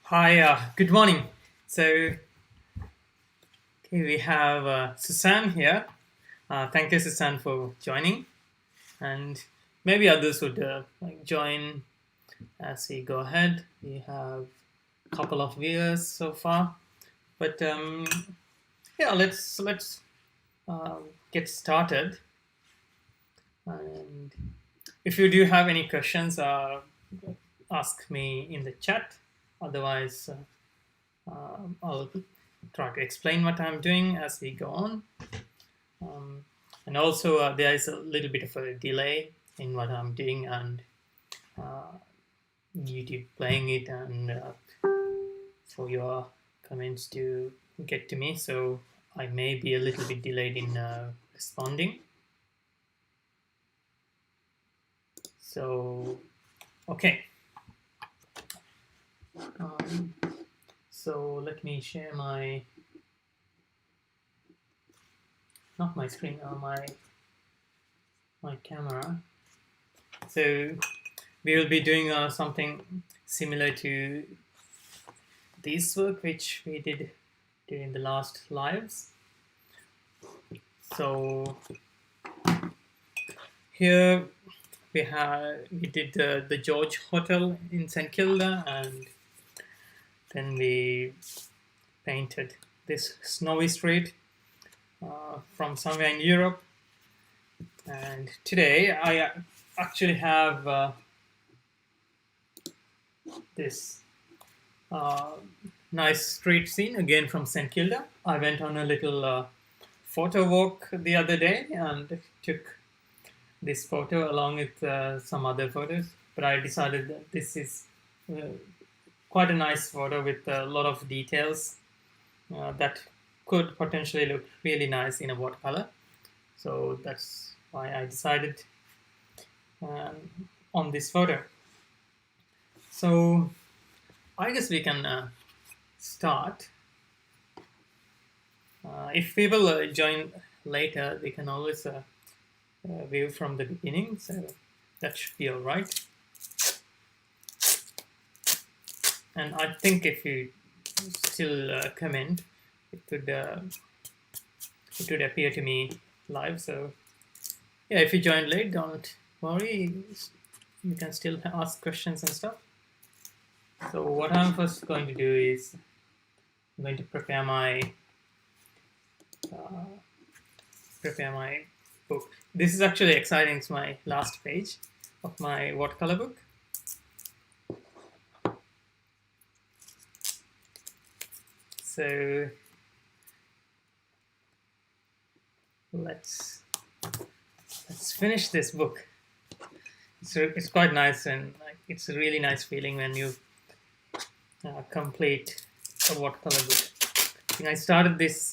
Hi, good morning. So, okay, we have Susan here. Thank you, Susan, for joining, and maybe others would join as we go ahead. We have a couple of viewers so far, but yeah, let's uh, get started. And if you do have any questions, ask me in the chat. Otherwise, I'll try to explain what I'm doing as we go on. Um, and also, there is a little bit of a delay in what I'm doing and uh, YouTube playing it, and for your comments to get to me. So I may be a little bit delayed in responding. So, okay. Um, so let me share not my screen, my camera. So we will be doing something similar to this work which we did during the last lives. So here we did the George Hotel in St Kilda, and then we painted this snowy street from somewhere in Europe. And today I actually have this uh, nice street scene again from St Kilda. I went on a little photo walk the other day and took this photo along with some other photos, but I decided that this is uh, quite a nice photo with a lot of details that could potentially look really nice in a watercolor. So that's why I decided um, on this photo. So I guess we can start. If people join later, they can always view from the beginning, so that should be all right. And I think if you still comment, it would appear to me live. So yeah, if you join late, don't worry. You can still ask questions and stuff. So what I'm first going to do is I'm going to uh, prepare my book. This is actually exciting. It's my last page of my watercolor book. So let's finish this book. It's quite nice, and it's a really nice feeling when you complete a watercolor book. I think I started this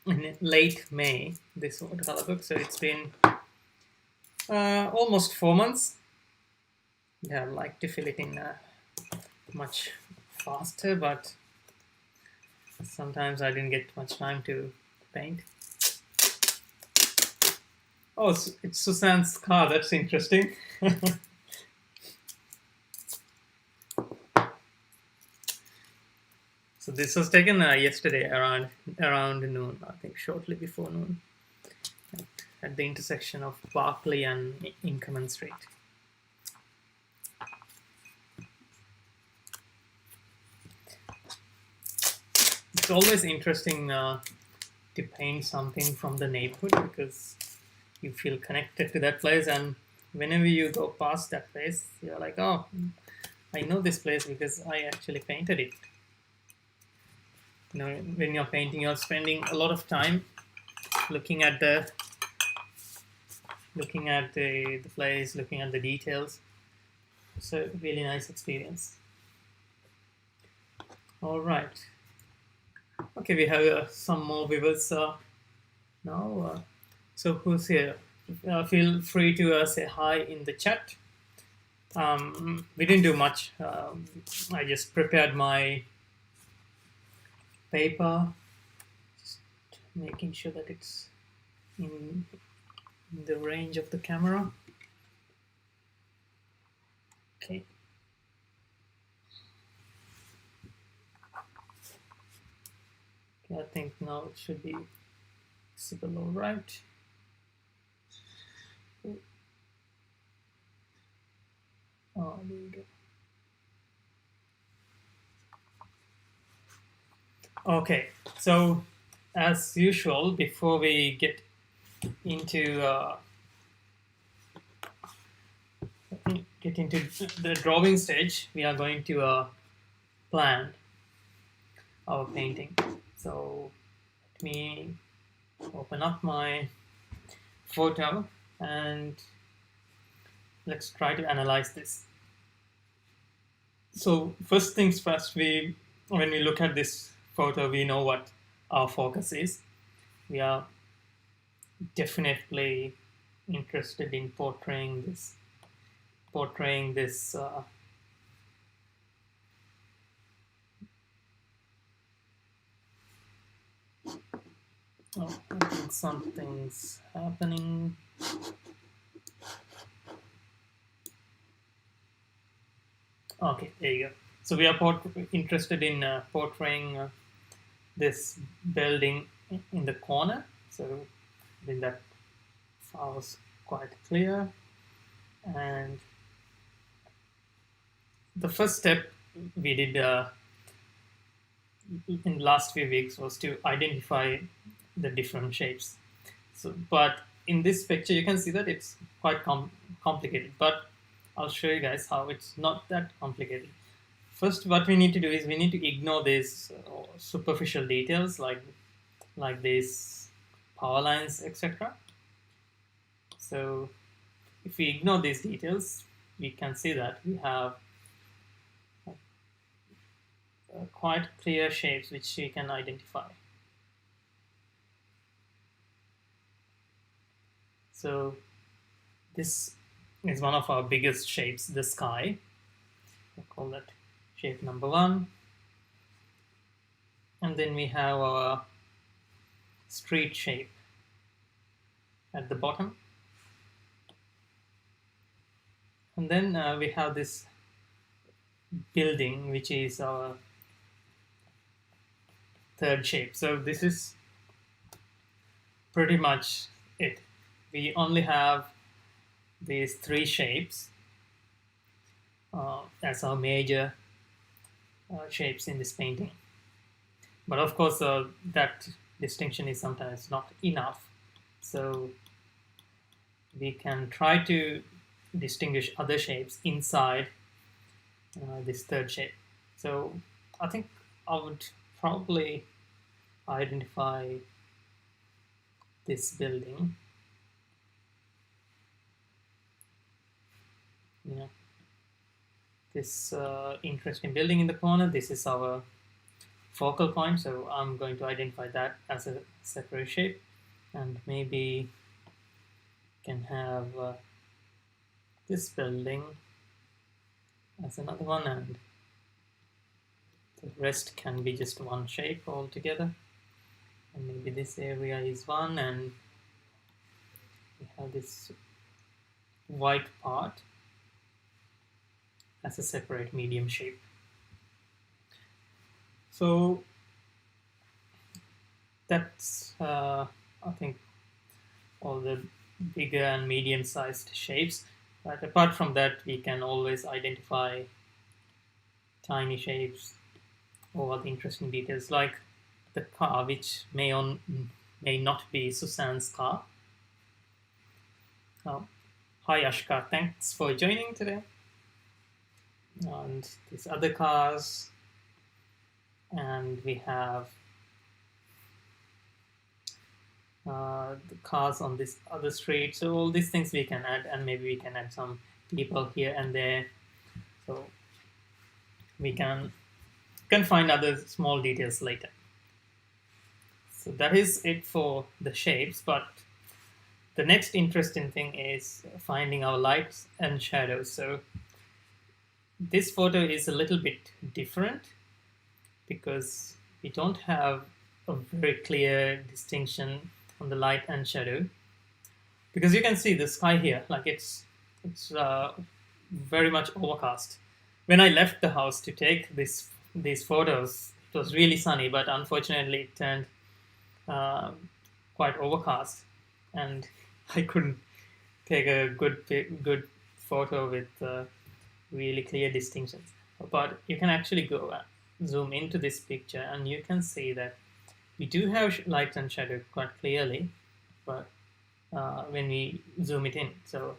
in late May, this watercolor book, so it's been almost 4 months. Yeah, I'd like to fill it in much faster, but sometimes I didn't get much time to paint. Oh, it's Susan's car. That's interesting. So this was taken yesterday around noon. I think shortly before noon, at the intersection of Barclay and Inkerman Street. It's always interesting to paint something from the neighborhood because you feel connected to that place, and whenever you go past that place, you're like, oh, I know this place because I actually painted it. You know, when you're painting, you're spending a lot of time looking at the place, looking at the details. It's a really nice experience. All right. Okay, we have some more viewers now. So who's here? Feel free to say hi in the chat. We didn't do much. I just prepared my paper, just making sure that it's in the range of the camera. Okay. I think now it should be visible all right. Oh, there we go. Okay, so as usual, before we get into the drawing stage, we are going to plan our painting. So let me open up my photo and let's try to analyze this. So first things first, when we look at this photo, we know what our focus is. We are definitely interested in portraying this oh, I think something's happening. Okay, there you go. So we are interested in portraying this building in the corner. So I think that was quite clear. And the first step we did in the last few weeks was to identify the different shapes. So, but in this picture, you can see that it's quite complicated. But I'll show you guys how it's not that complicated. First, what we need to do is we need to ignore these superficial details like these power lines, etc. So if we ignore these details, we can see that we have quite clear shapes which we can identify. So this is one of our biggest shapes, the sky. We'll call that shape number 1. And then we have our street shape at the bottom. And then we have this building, which is our third shape. So this is pretty much it. We only have these 3 shapes as our major shapes in this painting. But of course, that distinction is sometimes not enough. So we can try to distinguish other shapes inside this third shape. So I think I would probably identify this building. This interesting building in the corner. This is our focal point, so I'm going to identify that as a separate shape, and maybe can have this building as another one, and the rest can be just one shape altogether. And maybe this area is one, and we have this white part as a separate medium shape. So that's I think all the bigger and medium-sized shapes. But apart from that, we can always identify tiny shapes or other interesting details, like the car, which may not be Susan's car. Hi Ashka, thanks for joining today. And these other cars, and we have the cars on this other street. So all these things we can add, and maybe we can add some people here and there. So we can find other small details later. So that is it for the shapes, but the next interesting thing is finding our lights and shadows. So this photo is a little bit different because we don't have a very clear distinction on the light and shadow, because you can see the sky here, like it's very much overcast. When I left the house to take these photos, it was really sunny, but unfortunately it turned quite overcast, and I couldn't take a good photo with really clear distinctions. But you can actually go zoom into this picture, and you can see that we do have light and shadow quite clearly, but when we zoom it in, so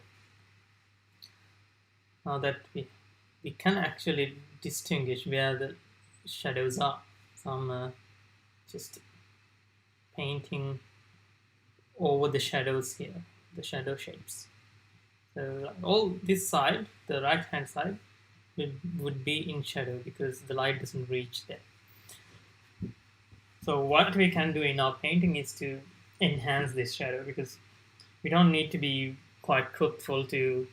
now that we can actually distinguish where the shadows are. So I'm just painting over the shadows here, the shadow shapes. So all this side, the right hand side, would be in shadow because the light doesn't reach there. So what we can do in our painting is to enhance this shadow, because we don't need to be quite truthful to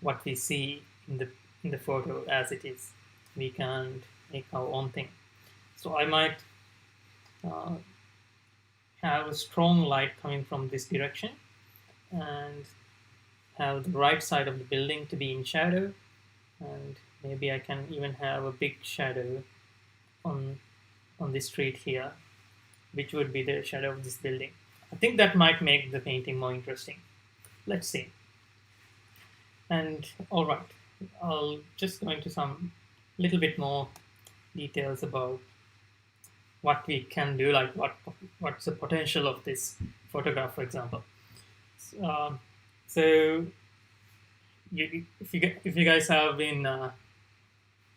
what we see in the photo as it is. We can make our own thing. So I might have a strong light coming from this direction and have the right side of the building to be in shadow, and maybe I can even have a big shadow on the street here, which would be the shadow of this building. I think that might make the painting more interesting. Let's see. And all right, I'll just go into some little bit more details about what we can do, like what's the potential of this photograph, for example. So if you guys have been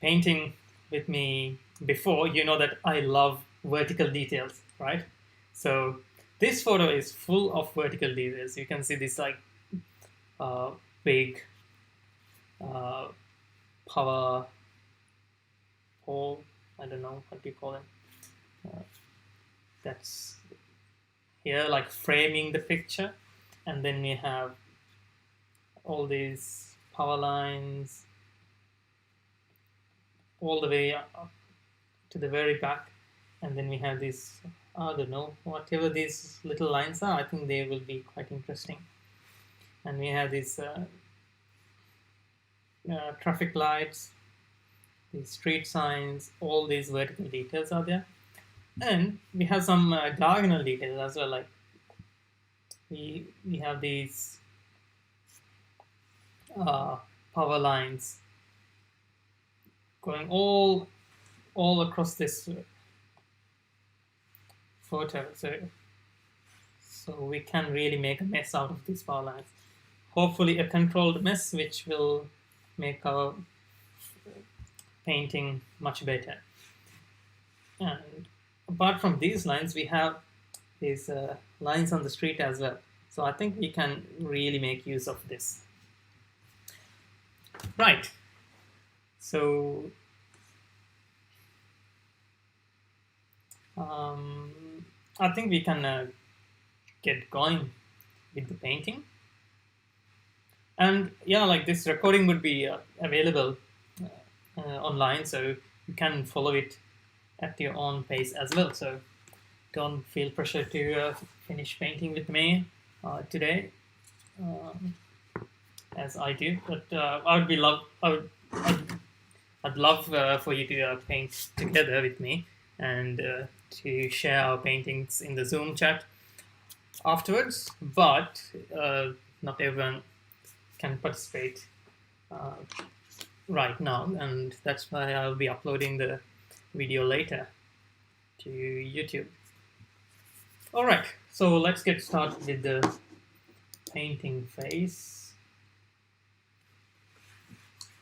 painting with me before, you know that I love vertical details, right? So this photo is full of vertical details. You can see this like big power pole. I don't know what do you call it. That's here, like framing the picture, and then we have all these power lines all the way up to the very back, and then we have these, I don't know, whatever these little lines are, I think they will be quite interesting. And we have these traffic lights, these street signs, all these vertical details are there. And we have some diagonal details as well, like we have these power lines going all across this photo. So we can really make a mess out of these power lines. Hopefully a controlled mess, which will make our painting much better. And apart from these lines, we have these lines on the street as well. So I think we can really make use of this. Right. So I think we can get going with the painting. And yeah, like this recording would be available online, so you can follow it at your own pace as well. So don't feel pressure to finish painting with me today, as I do. But I'd love for you to paint together with me, and to share our paintings in the Zoom chat afterwards. But not everyone can participate right now, and that's why I'll be uploading the video later to YouTube. All right, so let's get started with the painting phase.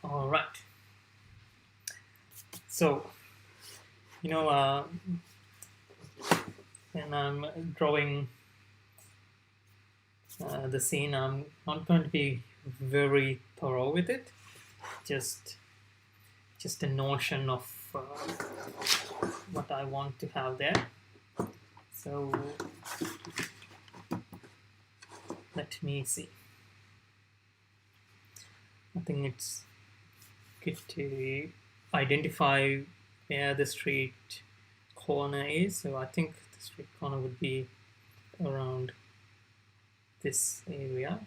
All right. So, you know, when I'm drawing the scene, I'm not going to be very thorough with it. Just a notion of what I want to have there. So let me see. I think it's good to identify where the street corner is. So I think the street corner would be around this area,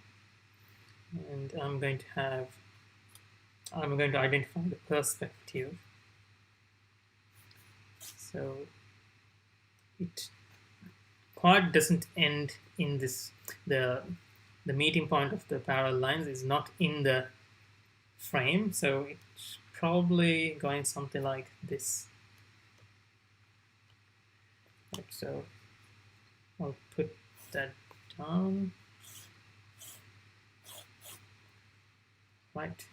and I'm going to identify the perspective So it part doesn't end in this. The meeting point of the parallel lines is not in the frame, so it's probably going something like this. Right, so I'll put that down. Right,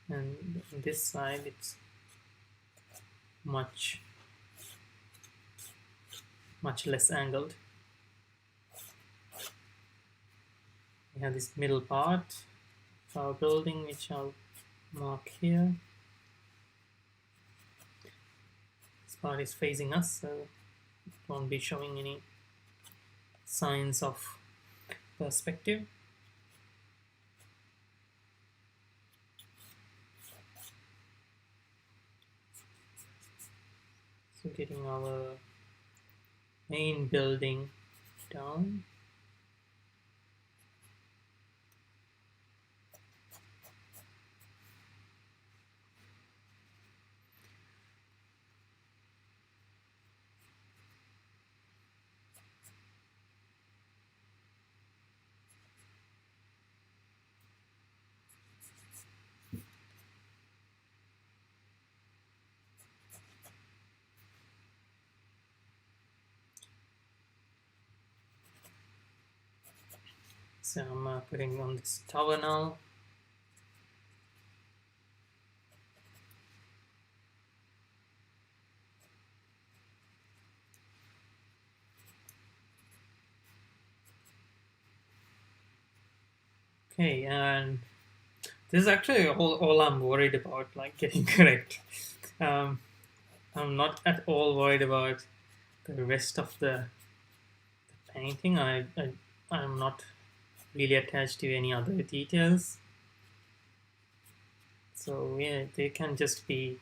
and on this side it's much less angled. We have this middle part of our building, which I'll mark here. This part is facing us, so it won't be showing any signs of perspective. So getting our main building down. So I'm putting on this tower now. Okay, and this is actually all I'm worried about, like getting correct. I'm not at all worried about the rest of the painting. I'm not really attached to any other details. So yeah, they can just be,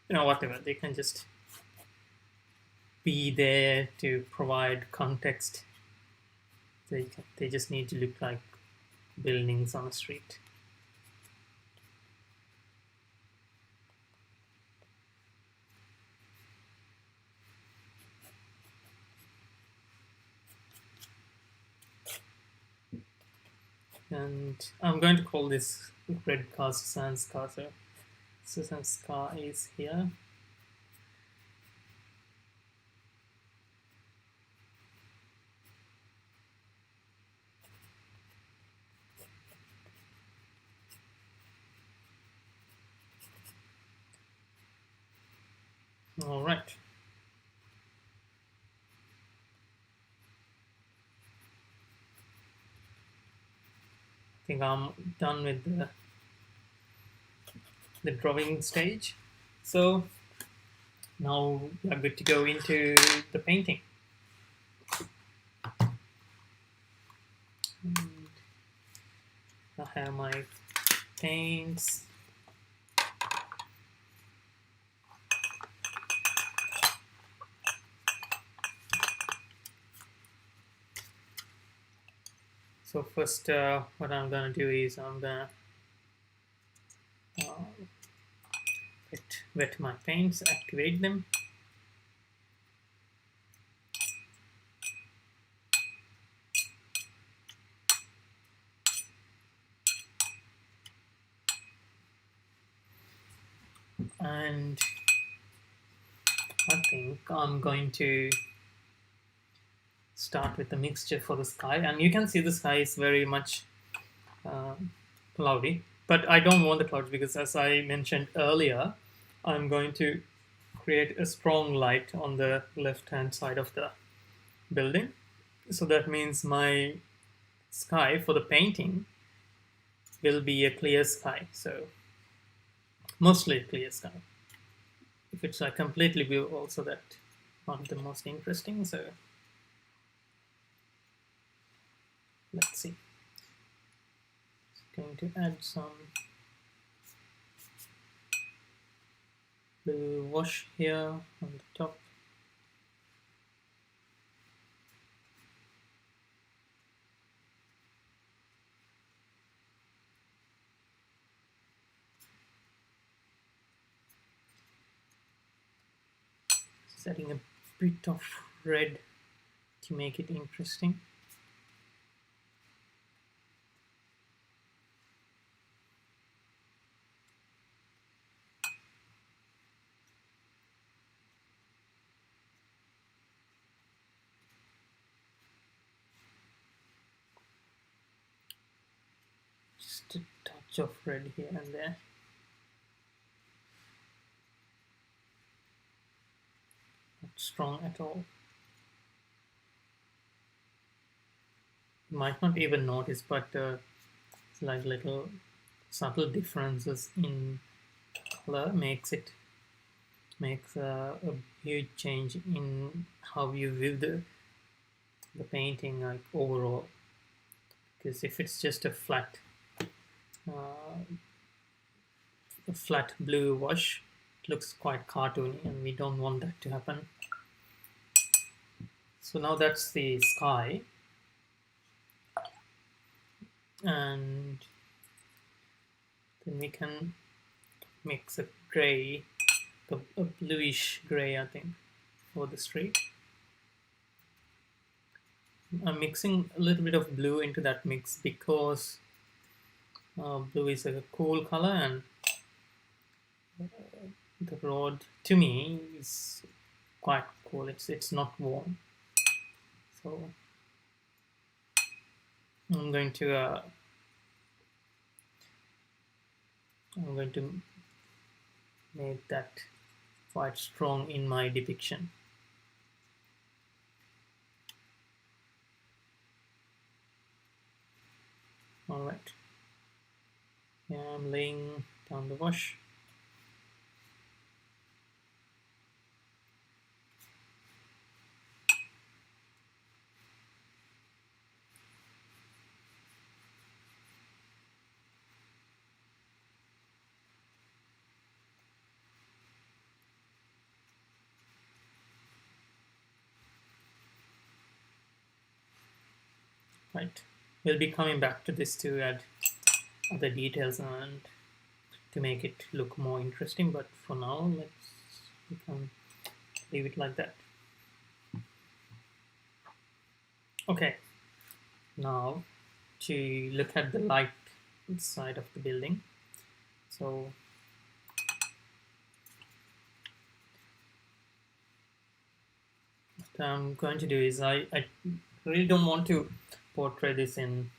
whatever. They can just be there to provide context. They just need to look like buildings on a street. And I'm going to call this red car Susan's car. So Susan's car is here. All right. I think I'm done with the drawing stage. So now we are good to go into the painting. And I have my paints. So first, what I'm gonna do is I'm gonna wet my paints, activate them. And I think I'm going to start with the mixture for the sky, and you can see the sky is very much cloudy, but I don't want the clouds because, as I mentioned earlier, I'm going to create a strong light on the left hand side of the building. So that means my sky for the painting will be a clear sky, so mostly a clear sky. If it's like completely blue, also that not the most interesting. So let's see. Going to add some blue wash here on the top. Just adding a bit of red to make it interesting. Just a touch of red here and there. Not strong at all. You might not even notice, but it's like little subtle differences in color makes a huge change in how you view the painting, like overall. Because if it's just a flat blue wash, it looks quite cartoony, and we don't want that to happen. So now that's the sky, and then we can mix a gray, a bluish gray, I think, for the street. I'm mixing a little bit of blue into that mix because blue is a cool color, and the road to me is quite cool. It's not warm, so I'm going to make that quite strong in my depiction. All right. Yeah, I'm laying down the wash. Right. We'll be coming back to this to add other details and to make it look more interesting, but for now we can leave it like that. Okay, now to look at the light side of the building. So what I'm going to do is I really don't want to portray this in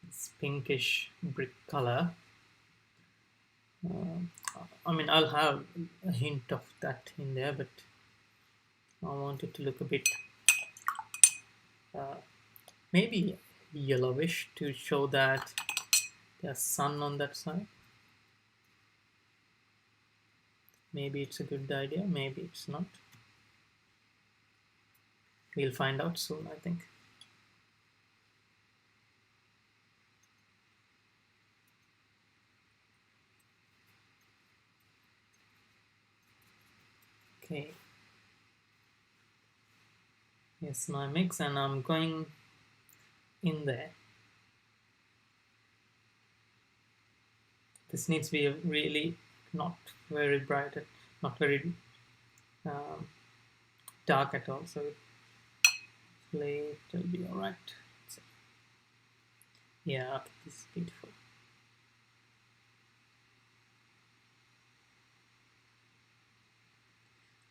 this pinkish brick color. I mean, I'll have a hint of that in there, but I want it to look a bit maybe yellowish to show that there's sun on that side. Maybe it's a good idea, maybe it's not. We'll find out soon, I think. Okay. Here's my mix, and I'm going in there. This needs to be really not very bright, not very dark at all, so hopefully it'll be alright. Yeah, okay, this is beautiful.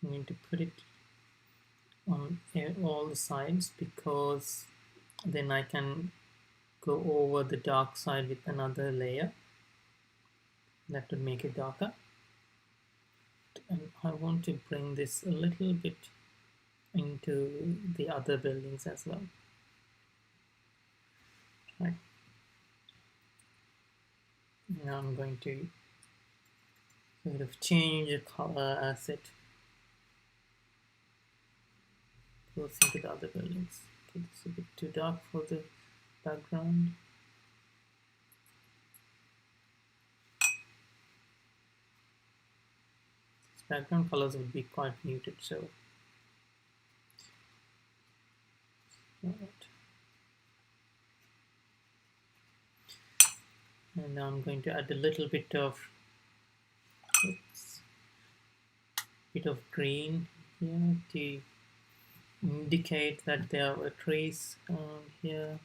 I'm going to put it on all the sides because then I can go over the dark side with another layer that would make it darker. And I want to bring this a little bit into the other buildings as well. Right. Now I'm going to sort of change the color as it goes into the other buildings. Okay, this is a bit too dark for the background. Background colors would be quite muted, so and now I'm going to add a little bit of green here to indicate that there were trees here.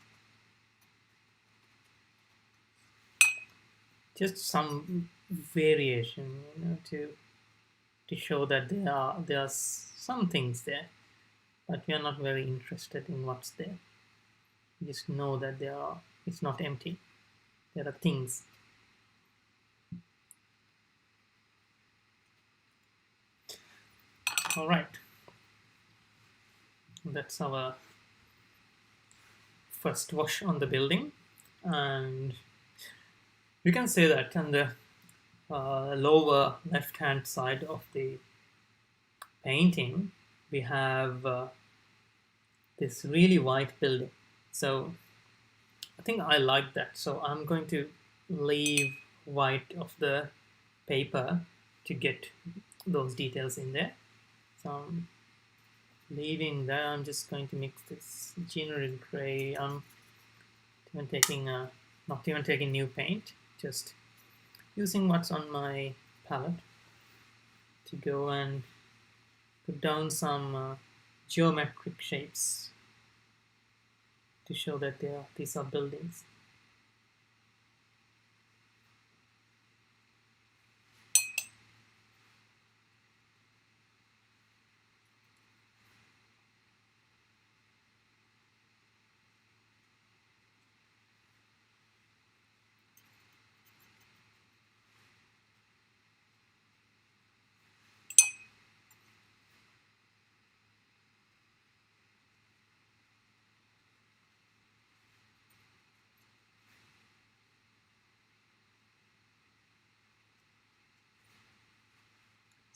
Just some variation, to show that there are some things there, but we are not very interested in what's there. We just know that it's not empty. There are things. All right. That's our first wash on the building, and you can say that on the lower left hand side of the painting we have this really white building. So I think I like that, so I'm going to leave white of the paper to get those details in there. So I'm leaving that. I'm just going to mix this generic gray. I'm even taking not even taking new paint, just using what's on my palette to go and put down some geometric shapes to show that these are buildings.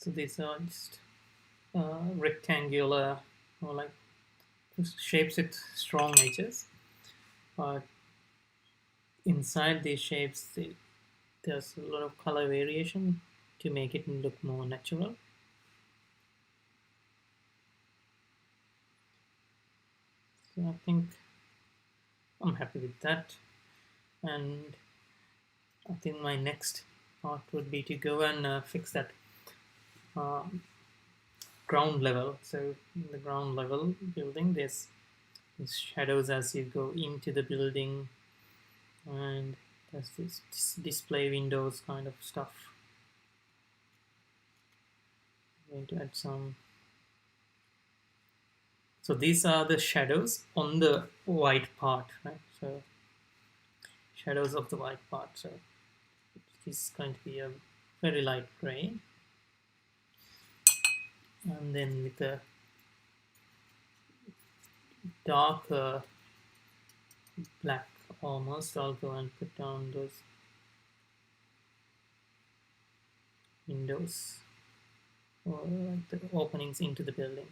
So these are just rectangular, or like shapes with strong edges, but inside these shapes there's a lot of color variation to make it look more natural. So I think I'm happy with that, and I think my next part would be to go and fix that ground level. So in the ground level building, there's shadows as you go into the building, and there's this display windows kind of stuff. I'm going to add some. So these are the shadows on the white part, right? So shadows of the white part. So it is going to be a very light gray, and then with the darker black almost, I'll go and put down those windows, or the openings into the building,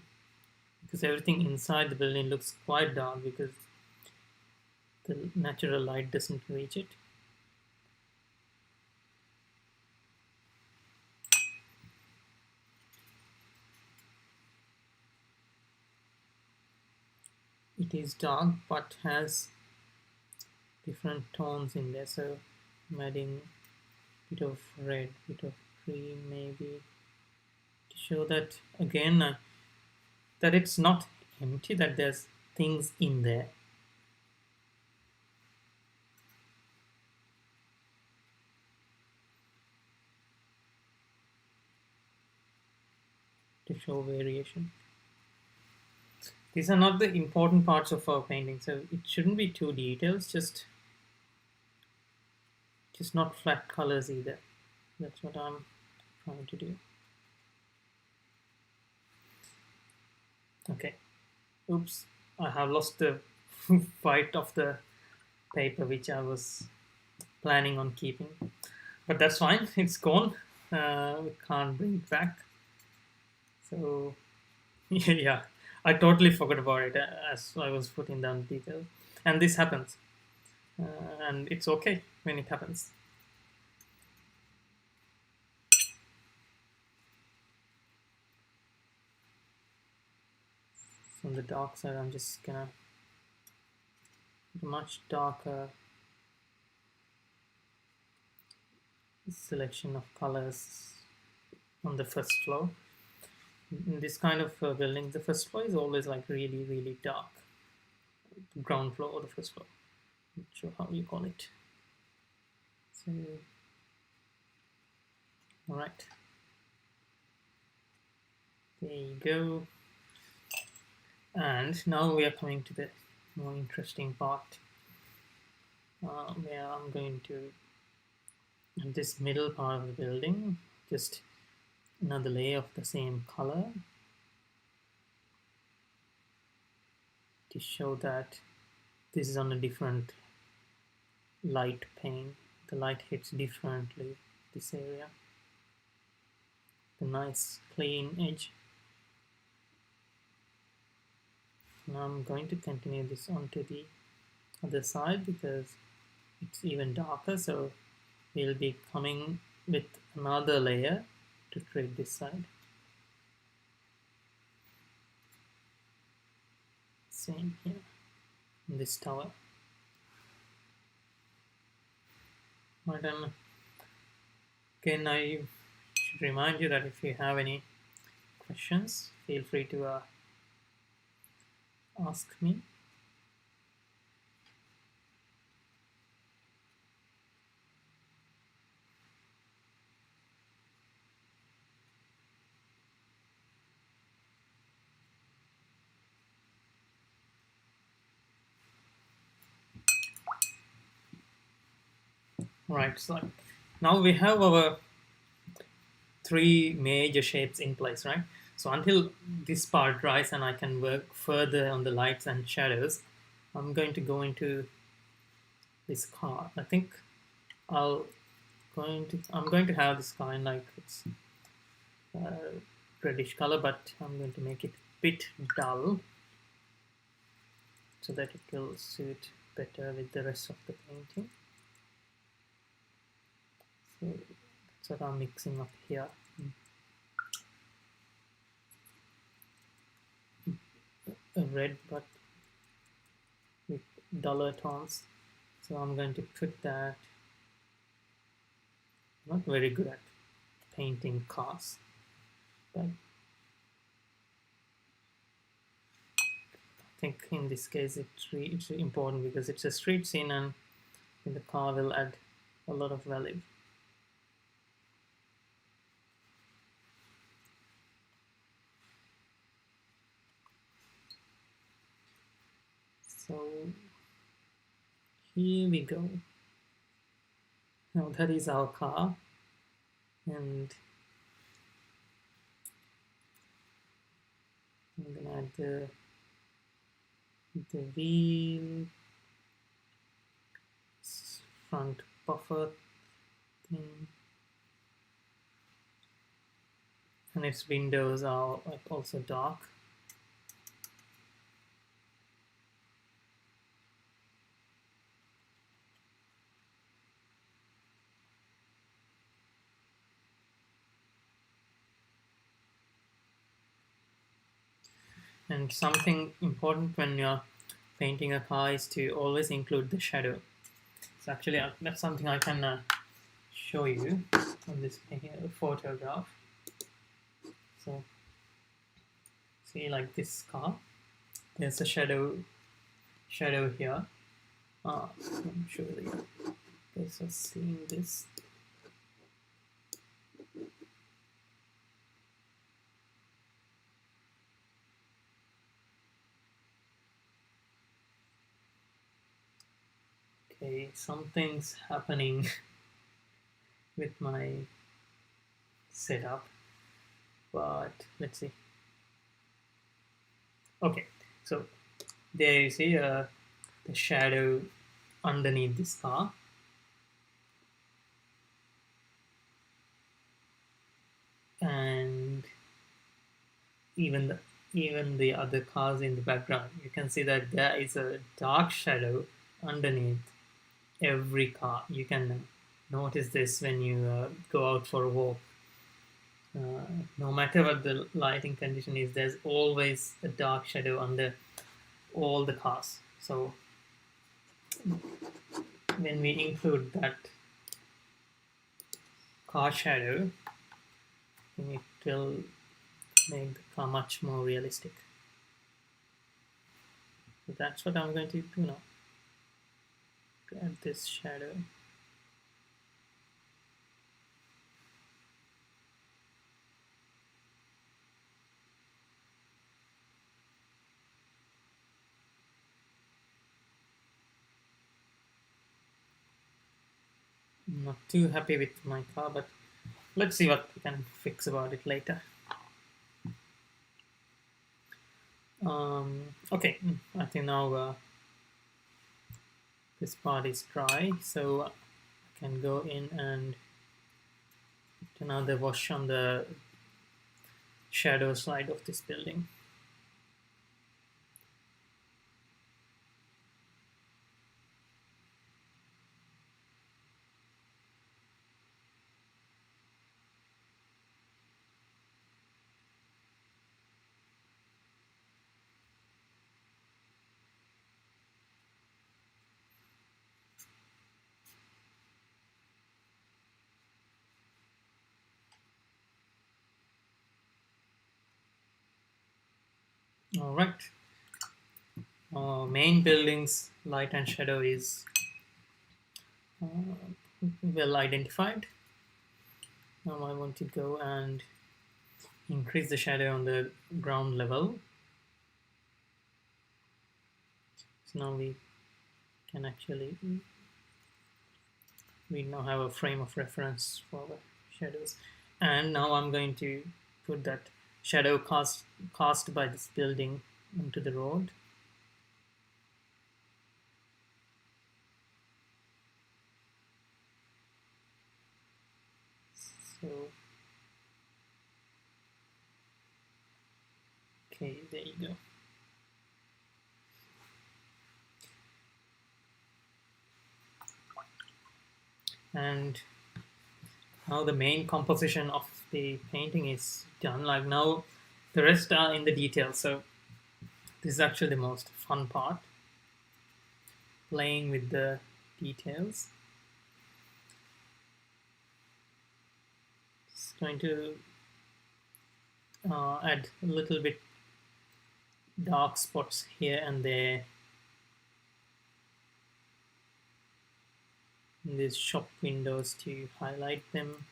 because everything inside the building looks quite dark because the natural light doesn't reach it. It is dark but has different tones in there, so I'm adding a bit of red, bit of green maybe, to show that again that it's not empty, that there's things in there. To show variation. These are not the important parts of our painting, so it shouldn't be too detailed, just not flat colors either. That's what I'm trying to do. Okay. Oops, I have lost the white of the paper which I was planning on keeping, but that's fine, it's gone. We can't bring it back. So yeah, I totally forgot about it as I was putting down details, and this happens, and it's okay when it happens. So on the dark side, I'm just gonna put a much darker selection of colors on the first floor, in this kind of building, the first floor is always like really dark. The ground floor or the first floor. Not sure how you call it. So, all right. There you go. And now we are coming to the more interesting part, where I'm going to, in this middle part of the building, just another layer of the same color to show that this is on a different light pane. The light hits differently this area. The nice clean edge. Now I'm going to continue this onto the other side because it's even darker, so we'll be coming with another layer to treat this side. Same here in this tower. But again, I should remind you that if you have any questions, feel free to ask me. Right, so now we have our three major shapes in place, right? So until this part dries and I can work further on the lights and shadows, I'm going to go into this car. I think I'm going to have this car in like it's reddish color, but I'm going to make it a bit dull so that it will suit better with the rest of the painting. So that's what I'm mixing up here. A red but with duller tones. So I'm going to put that. I'm not very good at painting cars, but I think in this case it's important because it's a street scene and the car will add a lot of value. So here we go. Now that is our car, and I'm gonna add the wheel, front buffer thing, and its windows are also dark. And something important when you're painting a car is to always include the shadow. So actually that's something I can show you on this photograph. So see, like this car, there's a shadow here. I'm sure you guys are seeing this. Okay, something's happening with my setup, but let's see. Okay, so there you see the shadow underneath this car. And even the other cars in the background, you can see that there is a dark shadow underneath every car. You can notice this when you go out for a walk. No matter what the lighting condition is, there's always a dark shadow under all the cars. So when we include that car shadow, it will make the car much more realistic. So that's what I'm going to do now. Add this shadow. I'm not too happy with my car, but let's see what we can fix about it later. Okay, I think now this part is dry, so I can go in and put another wash on the shadow side of this building. All right. Main building's light and shadow is well identified. Now I want to go and increase the shadow on the ground level. So now we can actually, we now have a frame of reference for the shadows. And now I'm going to put that shadow cast by this building onto the road. So, okay, there you go. And now the main composition of the painting is done. Like now the rest are in the details, so this is actually the most fun part, playing with the details. Just going to add a little bit dark spots here and there in these shop windows to highlight them.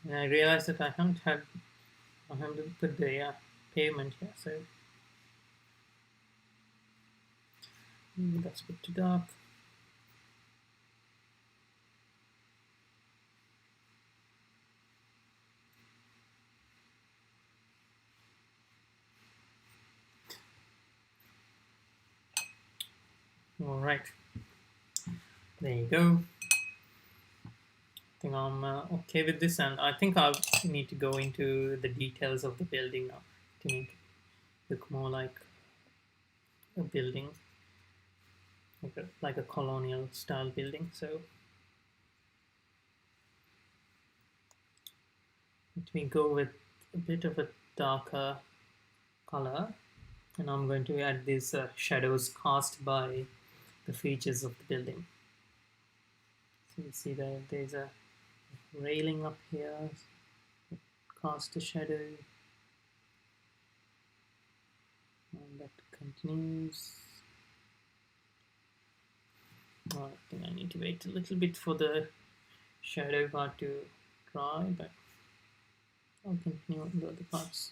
And I realized that I haven't put the pavement here, so that's a bit too dark. All right, there you go. I think I'm okay with this, and I think I need to go into the details of the building now to make it look more like a building, like a colonial style building. So let me go with a bit of a darker color, and I'm going to add these shadows cast by the features of the building. So you see that there's a railing up here, cast a shadow, and that continues. I think I need to wait a little bit for the shadow part to dry, but I'll continue on the other parts.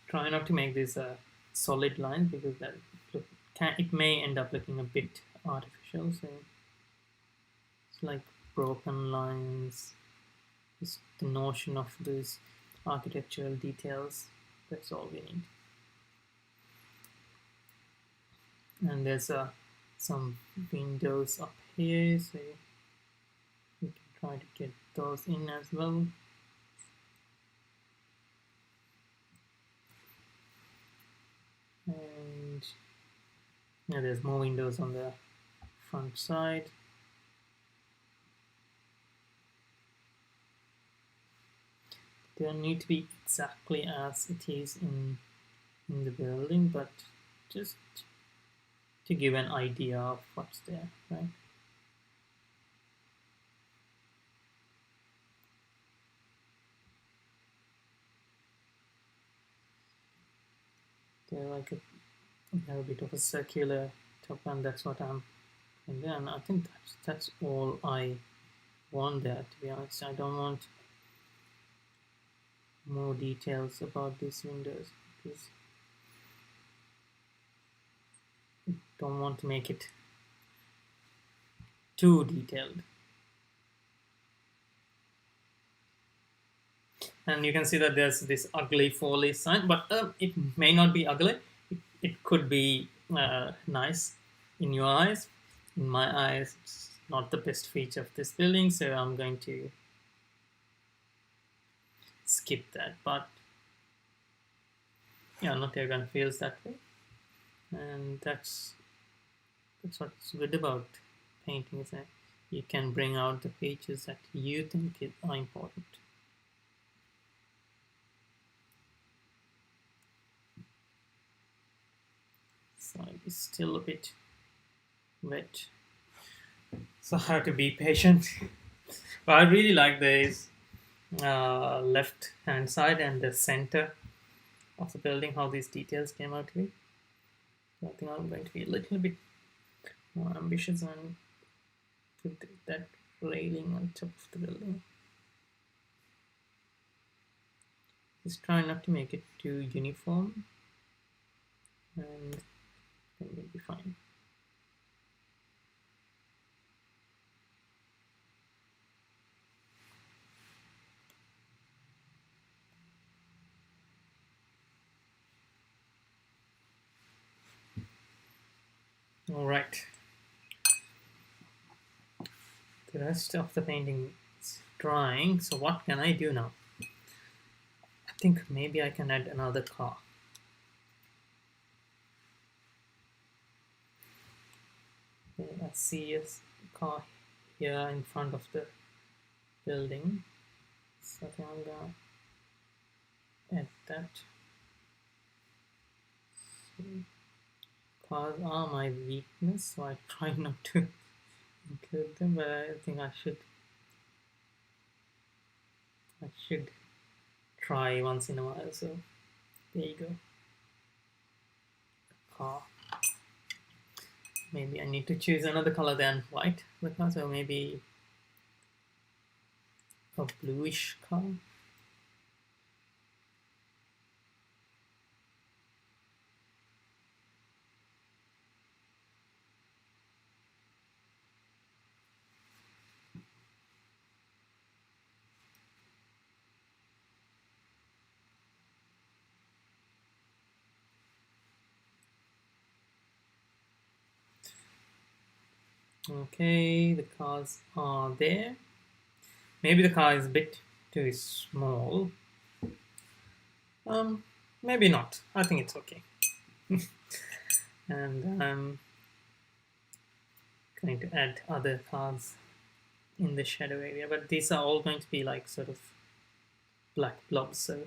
Try not to make this a solid line because that it may end up looking a bit artificial. So it's like broken lines, just the notion of these architectural details. That's all we need. And there's some windows up here, so we can try to get those in as well. Yeah, there's more windows on the front side. They don't need to be exactly as it is in the building, but just to give an idea of what's there, right? They're like they have a bit of a circular top, and that's what I'm. And then I think that's all I want there. To be honest, I don't want more details about these windows because I don't want to make it too detailed. And you can see that there's this ugly Foley sign, but it may not be ugly. It could be nice in your eyes. In my eyes, it's not the best feature of this building, so I'm going to skip that. But yeah, not everyone feels that way, and that's what's good about painting, is that you can bring out the features that you think are important. So it's still a bit wet, so I have to be patient. But I really like this left hand side and the center of the building, how these details came out to be. So I think I'm going to be a little bit more ambitious and put that railing on top of the building. Just try not to make it too uniform, and then we'll be fine. All right. The rest of the painting is drying, so what can I do now? I think maybe I can add another car. Okay, I see a car here in front of the building, so I think I'm gonna add that. So, cars are my weakness, so I try not to include them, but I think I should try once in a while. So there you go. Car. Maybe I need to choose another color than white, because so maybe a bluish color. Okay, the cars are there. Maybe the car is a bit too small. Maybe not. I think it's okay. And I'm going to add other cars in the shadow area, but these are all going to be like sort of black blobs, so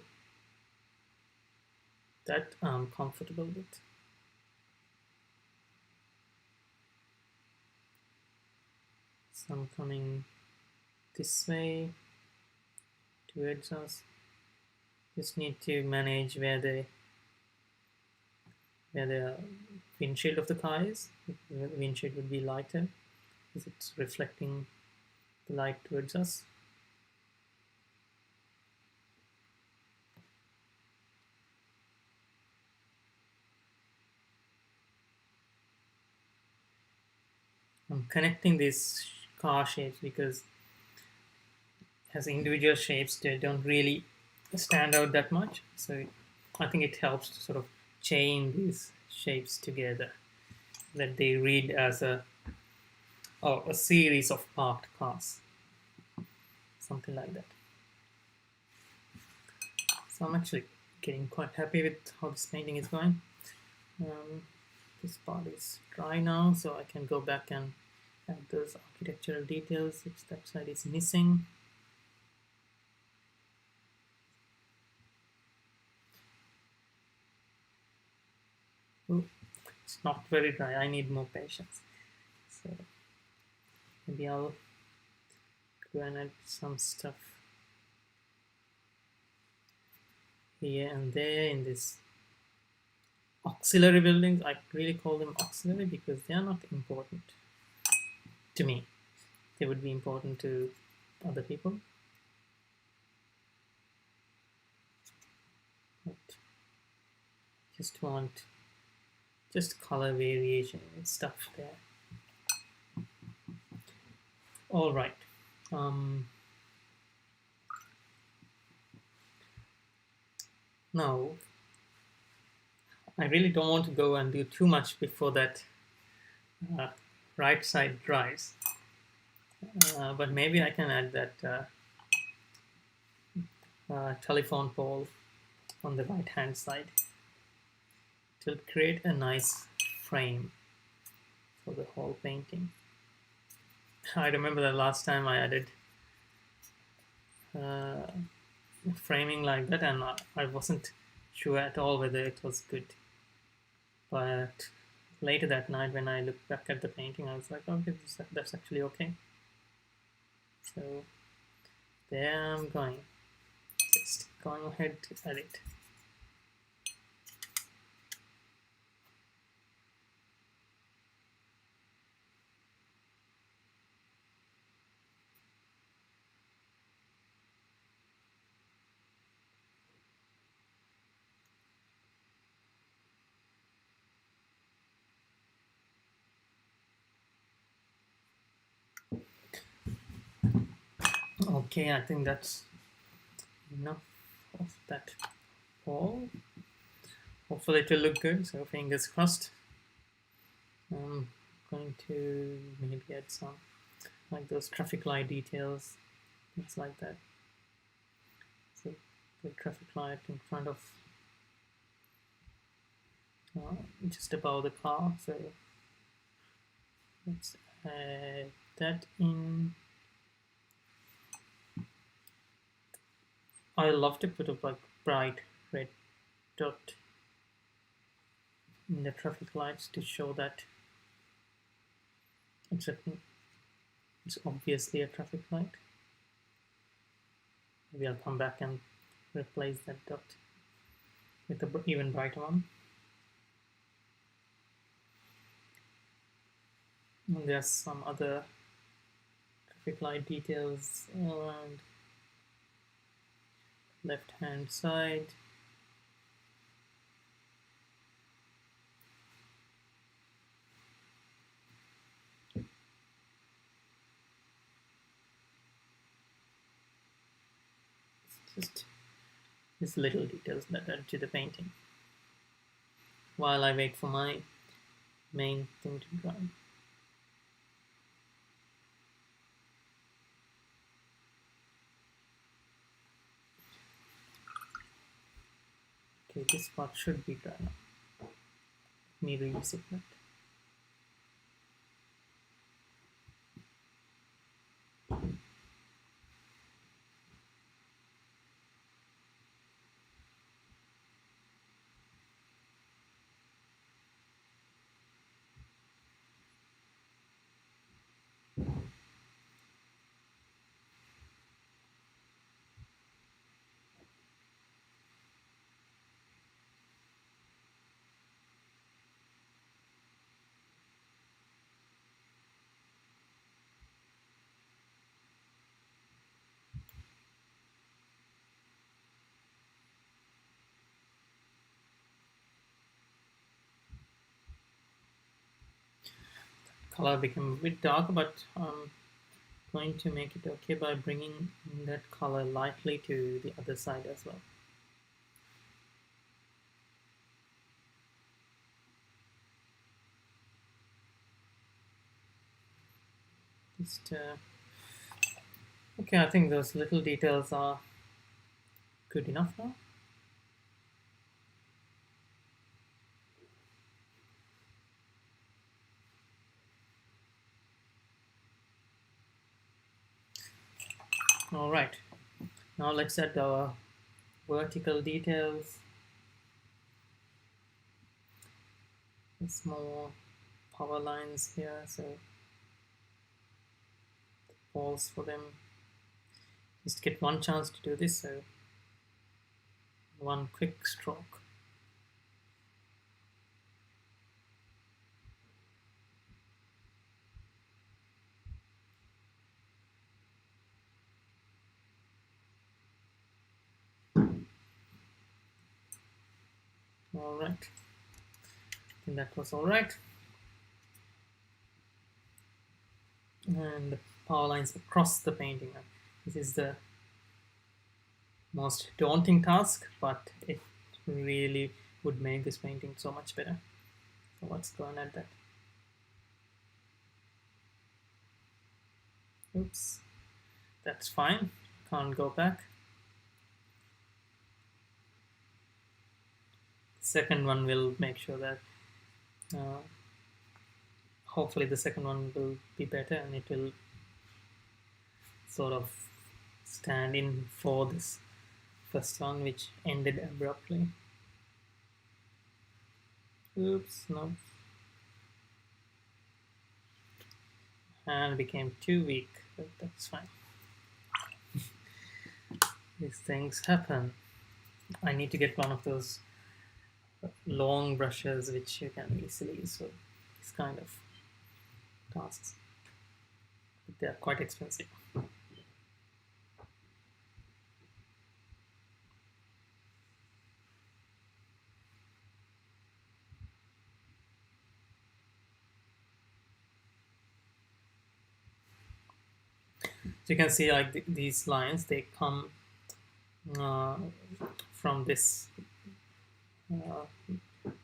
that I'm comfortable with. So I'm coming this way towards us. Just need to manage where the windshield of the car is. The windshield would be lighter because it's reflecting the light towards us. I'm connecting these car shapes because as individual shapes they don't really stand out that much, so I think it helps to sort of chain these shapes together, that they read as a series of parked cars, something like that. So I'm actually getting quite happy with how this painting is going. this part is dry now, so I can go back and add those architectural details which that side is missing. Ooh, it's not very dry. I need more patience. So maybe I'll go and add some stuff here and there in this auxiliary buildings. I really call them auxiliary because they are not important to me. They would be important to other people. But just want just color variation and stuff there. All right. Now, I really don't want to go and do too much before that right side dries. But maybe I can add that telephone pole on the right hand side to create a nice frame for the whole painting. I remember the last time I added framing like that, and I wasn't sure at all whether it was good. But later that night when I looked back at the painting, I was like, okay, that's actually okay. So there I'm going. Just going ahead to edit. Okay, I think that's enough of that pole. Hopefully it will look good, so fingers crossed. I'm going to maybe add some like those traffic light details, things like that. So the traffic light in front of just above the car, so let's add that in. I love to put a bright red dot in the traffic lights to show that it's obviously a traffic light. Maybe I'll come back and replace that dot with an even brighter one. And there's some other traffic light details around left hand side. Just these little details that add to the painting while I wait for my main thing to dry. Okay, this part should be dry now. Let me revisit that. Color became a bit dark, but I'm going to make it okay by bringing that color lightly to the other side as well. Just okay, I think those little details are good enough now. All right, now let's add our vertical details. Small power lines here, so pause for them. Just get one chance to do this, so one quick stroke. All right, I think that was all right. And the power lines across the painting. This is the most daunting task, but it really would make this painting so much better. So let's go and add that. Oops, that's fine. Can't go back. Second one will make sure that hopefully the second one will be better, and it will sort of stand in for this first one, which ended abruptly. Oops, no. And became too weak, but that's fine. These things happen. I need to get one of those long brushes which you can easily use for this kind of tasks. But they are quite expensive. So you can see like these lines, they come from this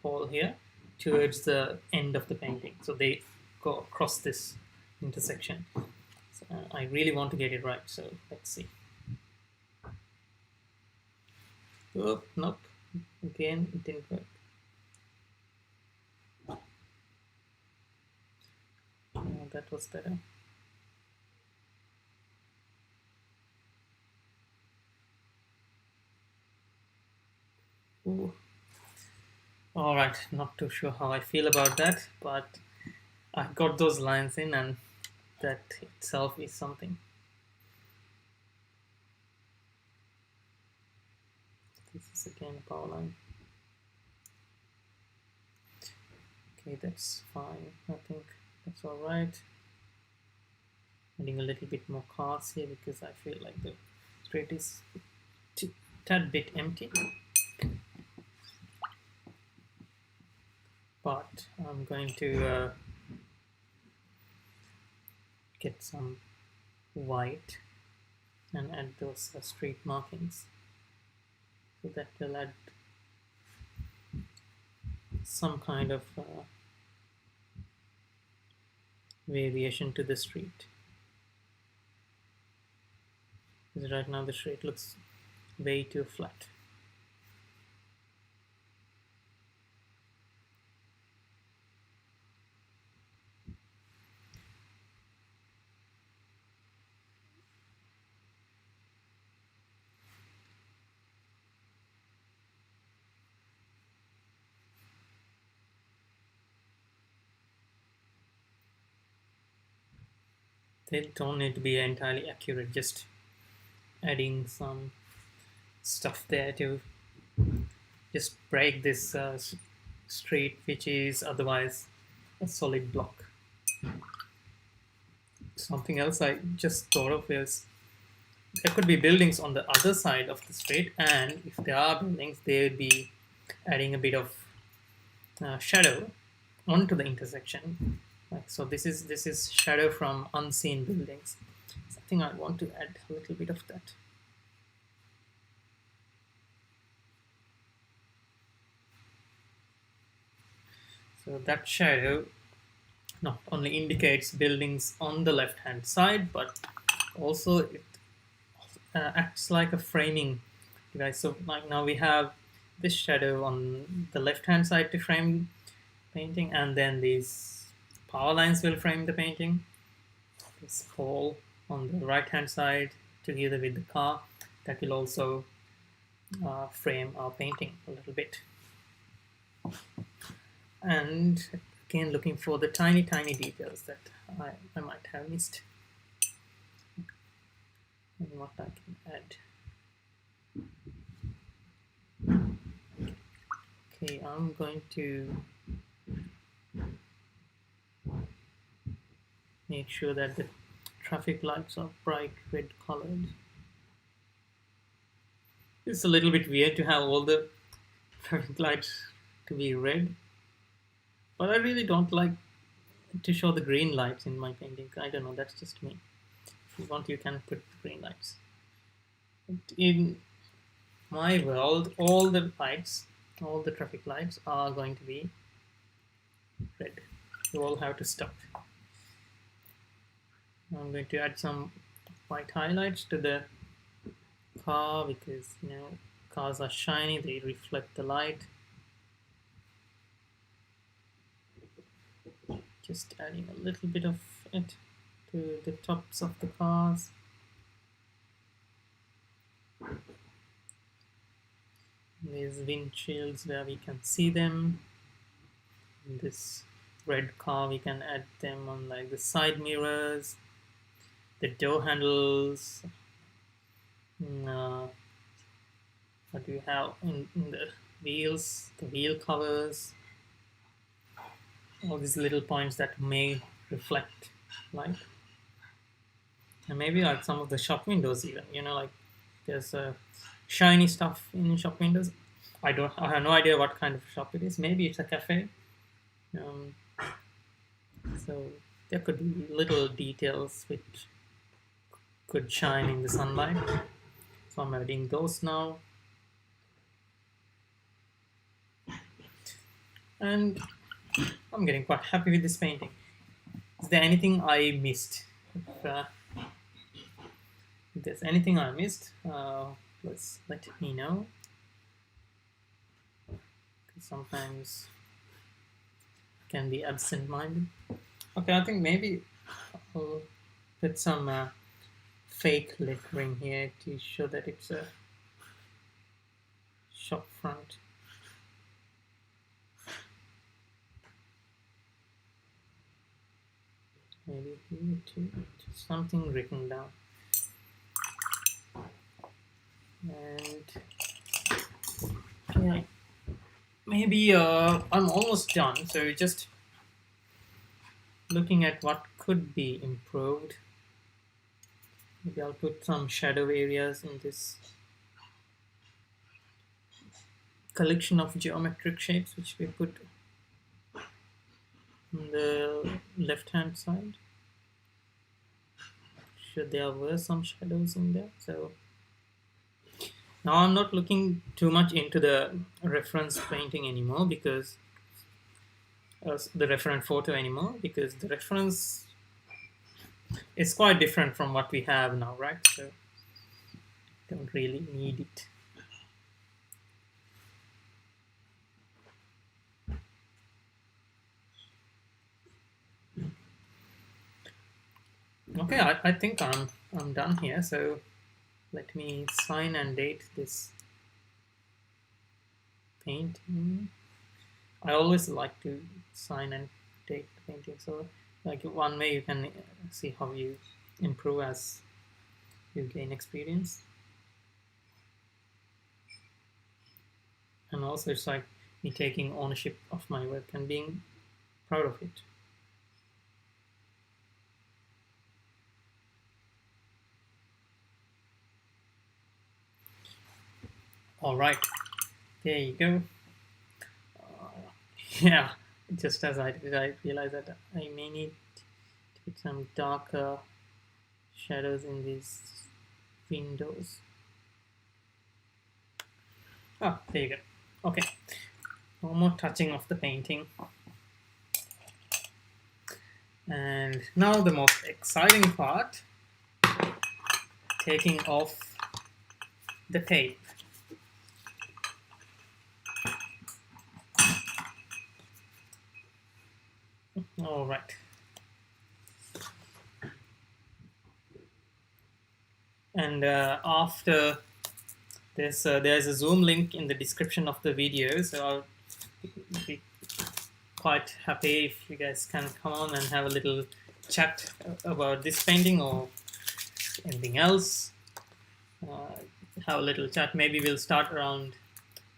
hole here towards the end of the painting. So they go across this intersection. So, I really want to get it right, so let's see. Oh, nope. Again, it didn't work. That was better. Ooh. All right, not too sure how I feel about that, but I got those lines in, and that itself is something. This is again a power line. Okay, that's fine. I think that's all right. Adding a little bit more cards here because I feel like the straight is a tad bit empty. But I'm going to get some white and add those straight markings, so that will add some kind of variation to the street. Because right now the street looks way too flat. They don't need to be entirely accurate, just adding some stuff there to just break this street, which is otherwise a solid block. Something else I just thought of is there could be buildings on the other side of the street, and if there are buildings, they would be adding a bit of shadow onto the intersection. Like, so this is shadow from unseen buildings. So I think I want to add a little bit of that. So that shadow not only indicates buildings on the left hand side, but also it acts like a framing device. So like now we have this shadow on the left hand side to frame painting, and then these power lines will frame the painting. This hole on the right hand side together with the car. That will also frame our painting a little bit. And again, looking for the tiny details that I might have missed, and what I can add. Okay, I'm going to make sure that the traffic lights are bright red colored. It's a little bit weird to have all the traffic lights to be red, but I really don't like to show the green lights in my painting. I don't know, that's just me. If you want, you can put the green lights. In my world, all the traffic lights are going to be red. You all have to stop. I'm going to add some white highlights to the car because, you know, cars are shiny, they reflect the light. Just adding a little bit of it to the tops of the cars. These windshields where we can see them. In this red car, we can add them on like the side mirrors, the door handles. What do you have in the wheels, the wheel covers? All these little points that may reflect light. And maybe like some of the shop windows even, you know, like there's shiny stuff in shop windows. I have no idea what kind of shop it is. Maybe it's a cafe. So there could be little details which could shine in the sunlight. So I'm adding those now. And I'm getting quite happy with this painting. Is there anything I missed? If there's anything I missed, please let me know. Sometimes I can be absent-minded. Okay, I think maybe I'll put some fake lettering here to show that it's a shop front. Maybe here too, just something written down. And okay, maybe I'm almost done. So just looking at what could be improved. Maybe I'll put some shadow areas in this collection of geometric shapes which we put on the left hand side. Sure, there were some shadows in there. So now I'm not looking too much into the reference painting anymore because the reference photo anymore because the reference is quite different from what we have now, right? So don't really need it. Okay, I think I'm done here. So let me sign and date this painting. I always like to sign and date the painting. So like one way you can see how you improve as you gain experience. And also it's like me taking ownership of my work and being proud of it. All right, there you go. Yeah, just as I did, I realized that I may need to put some darker shadows in these windows. Ah, there you go. Okay, no more touching of the painting. And now the most exciting part, taking off the tape. All right. And after this, there's a Zoom link in the description of the video, so I'll be quite happy if you guys can come on and have a little chat about this painting or anything else. Have a little chat. Maybe we'll start around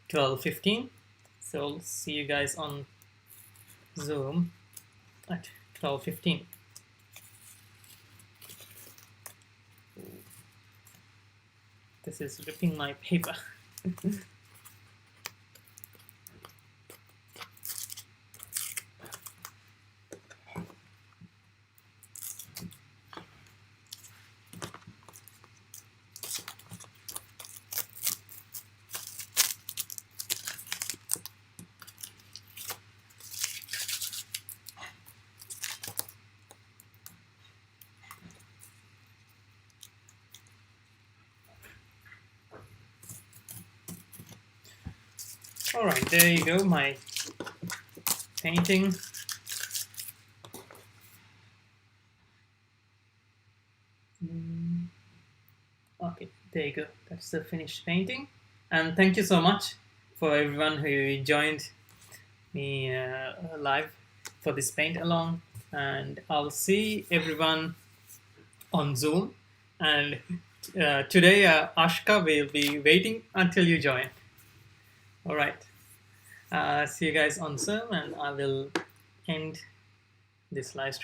12:15. So I'll see you guys on Zoom at 12:15. This is ripping my paper. All right, there you go, my painting. Okay, there you go. That's the finished painting. And thank you so much for everyone who joined me live for this paint along. And I'll see everyone on Zoom. And today, Ashka will be waiting until you join. All right. See you guys on Zoom, and I will end this live stream.